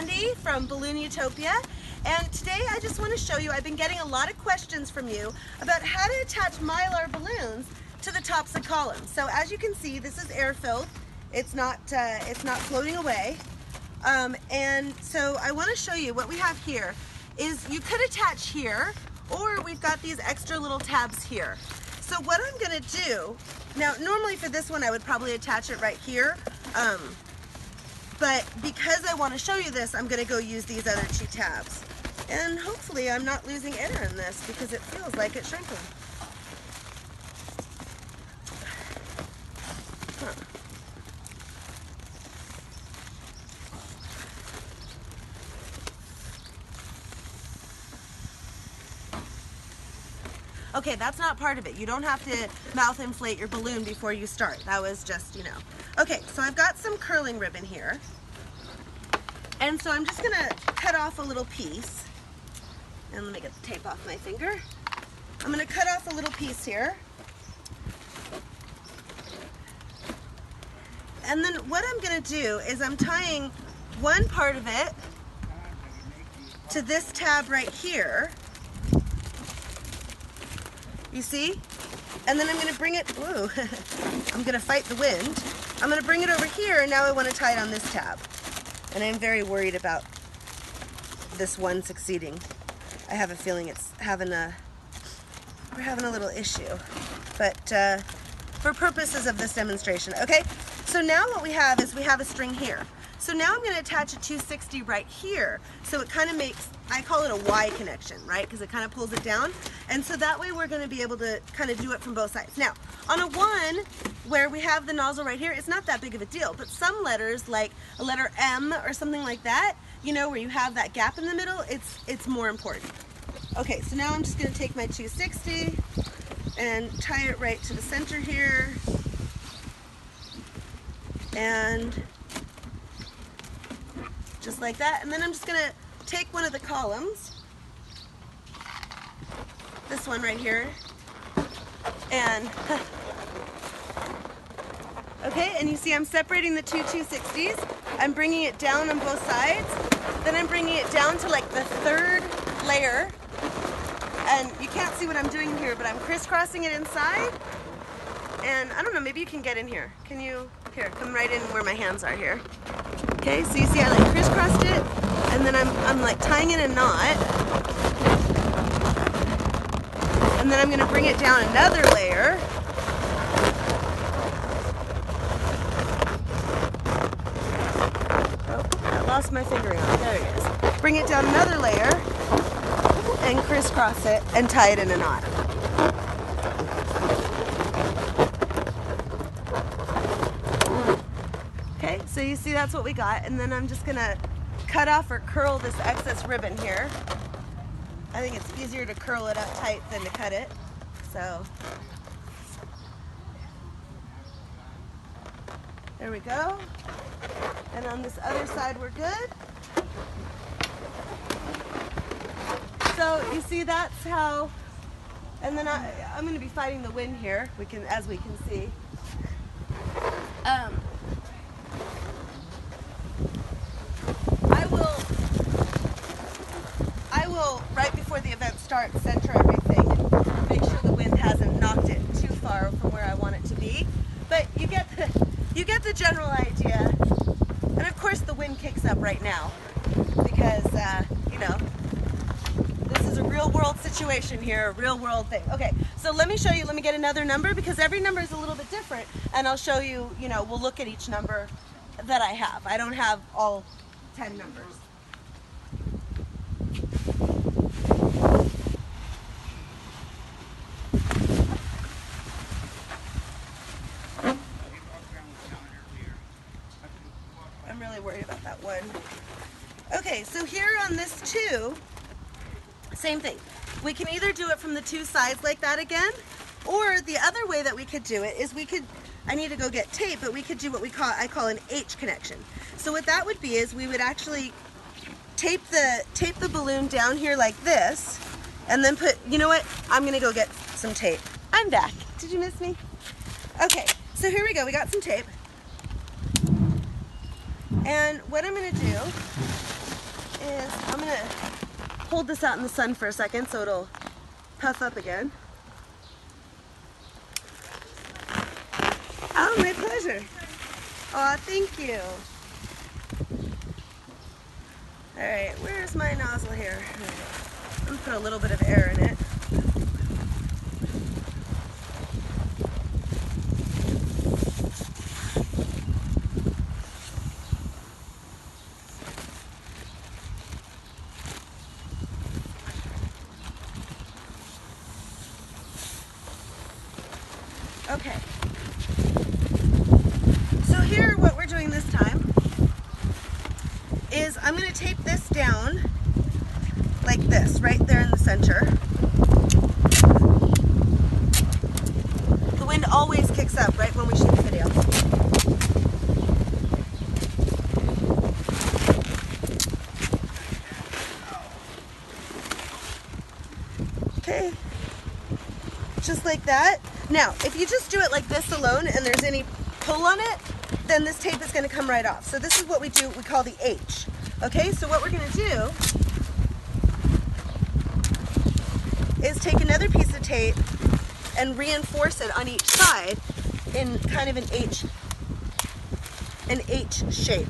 Sandy from Balloon Utopia, and today I just want to show you, I've been getting a lot of questions from you about how to attach Mylar balloons to the tops of columns. So as you can see, this is air filled. It's not floating away. And so I want to show you what we have here is you could attach here, or we've got these extra little tabs here. So what I'm going to do, now normally for this one I would probably attach it right here, but because I want to show you this, I'm going to go use these other two tabs. And hopefully I'm not losing air in this because it feels like it's shrinking. Huh. Okay, that's not part of it. You don't have to mouth inflate your balloon before you start. That was just, you know. Okay, so I've got some curling ribbon here. And so I'm just gonna cut off a little piece. And let me get the tape off my finger. I'm gonna cut off a little piece here. And then what I'm gonna do is I'm tying one part of it to this tab right here. You see? And then I'm going to bring it, ooh, I'm going to fight the wind. I'm going to bring it over here, and now I want to tie it on this tab. And I'm very worried about this one succeeding. I have a feeling it's we're having a little issue. But for purposes of this demonstration, okay? So now what we have is we have a string here. So now I'm going to attach a 260 right here. So it kind of makes, I call it a Y connection, right? Because it kind of pulls it down. And so that way we're going to be able to kind of do it from both sides. Now, on a 1, where we have the nozzle right here, it's not that big of a deal. But some letters, like a letter M or something like that, you know, where you have that gap in the middle, it's more important. Okay, so now I'm just going to take my 260 and tie it right to the center here. And just like that, and then I'm just going to take one of the columns, this one right here, and okay, and you see I'm separating the two 260s. I'm bringing it down on both sides, then I'm bringing it down to like the 3rd layer, and you can't see what I'm doing here, but I'm crisscrossing it inside, and I don't know, maybe you can get in here. Can you? Here, come right in where my hands are here. Okay, so you see I like crisscrossed it, and then I'm like tying in a knot, and then I'm going to bring it down another layer, oh, I lost my fingering on it, there it is. Bring it down another layer, and crisscross it, and tie it in a knot. Okay, so you see that's what we got, and then I'm just gonna cut off or curl this excess ribbon here. I think it's easier to curl it up tight than to cut it, so there we go. And on this other side we're good. So you see that's how, and then I'm gonna be fighting the wind here, as we can see. I will, right before the event starts, center everything and make sure the wind hasn't knocked it too far from where I want it to be. But you get the general idea. And of course the wind kicks up right now because, you know, this is a real world situation here, a real world thing. Okay, so let me show you, let me get another number because every number is a little bit different, and I'll show you, you know, we'll look at each number that I have. I don't have all 10 numbers. I'm really worried about that one. Okay, so here on this 2, same thing. We can either do it from the 2 sides like that again, or the other way that we could do it is I need to go get tape, but we could do what I call an H connection. So what that would be is we would actually tape the balloon down here like this, and then put, you know what, I'm gonna go get some tape. I'm back. Did you miss me? Okay, so here we go, we got some tape. And what I'm gonna do hold this out in the sun for a second so it'll puff up again. Oh, my pleasure. Aw, thank you. All right, where's my nozzle here? I'm gonna put a little bit of air in it. Okay. So here, what we're doing this time is I'm going to tape this down like this, right there in the center. The wind always kicks up right when we shoot the video. Okay, just like that. Now, if you just do it like this alone and there's any pull on it, then this tape is going to come right off. So this is what we do, we call the H. Okay, so what we're going to do is take another piece of tape and reinforce it on each side in kind of an H shape.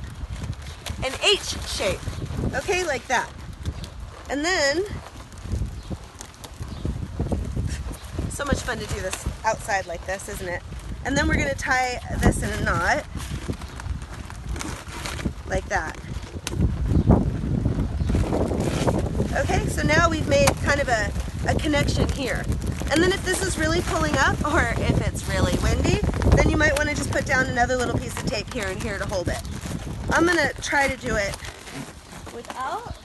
An H shape, okay, like that. And then, so much fun to do this outside like this, isn't it? And then we're going to tie this in a knot like that. Okay, so now we've made kind of a connection here. And then if this is really pulling up, or if it's really windy, then you might want to just put down another little piece of tape here and here to hold it. I'm going to try to do it without.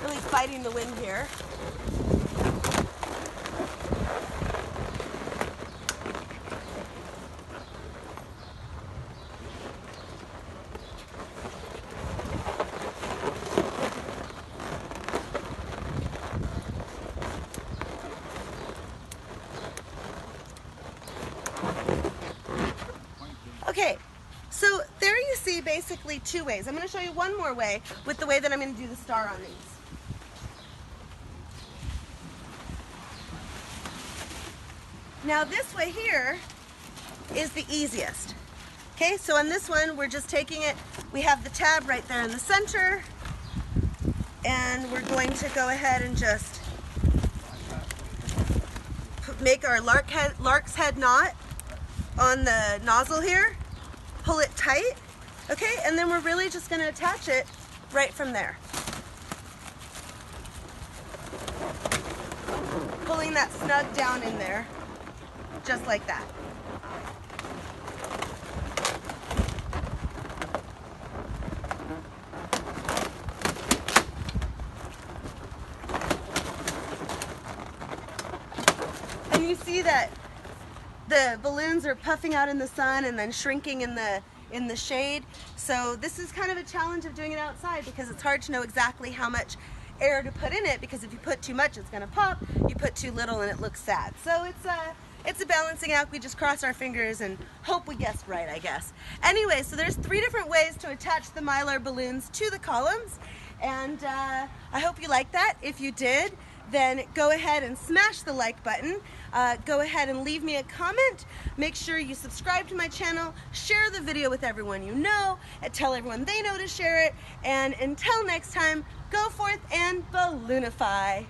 Really fighting the wind here. Okay, so there you see basically two ways. I'm going to show you one more way with the way that I'm going to do the star on these. Now this way here is the easiest. Okay, so on this one we're just taking it, we have the tab right there in the center, and we're going to go ahead and just make our lark's head knot on the nozzle here, pull it tight, okay, and then we're really just going to attach it right from there. Pulling that snug down in there, just like that. And you see that the balloons are puffing out in the sun and then shrinking in the shade. So this is kind of a challenge of doing it outside because it's hard to know exactly how much air to put in it, because if you put too much it's going to pop, you put too little and it looks sad. So it's a balancing act. We just cross our fingers and hope we guessed right, I guess. Anyway, so there's 3 different ways to attach the Mylar balloons to the columns, and I hope you liked that. If you did, then go ahead and smash the like button. Go ahead and leave me a comment. Make sure you subscribe to my channel, share the video with everyone you know, and tell everyone they know to share it. And until next time, go forth and balloonify.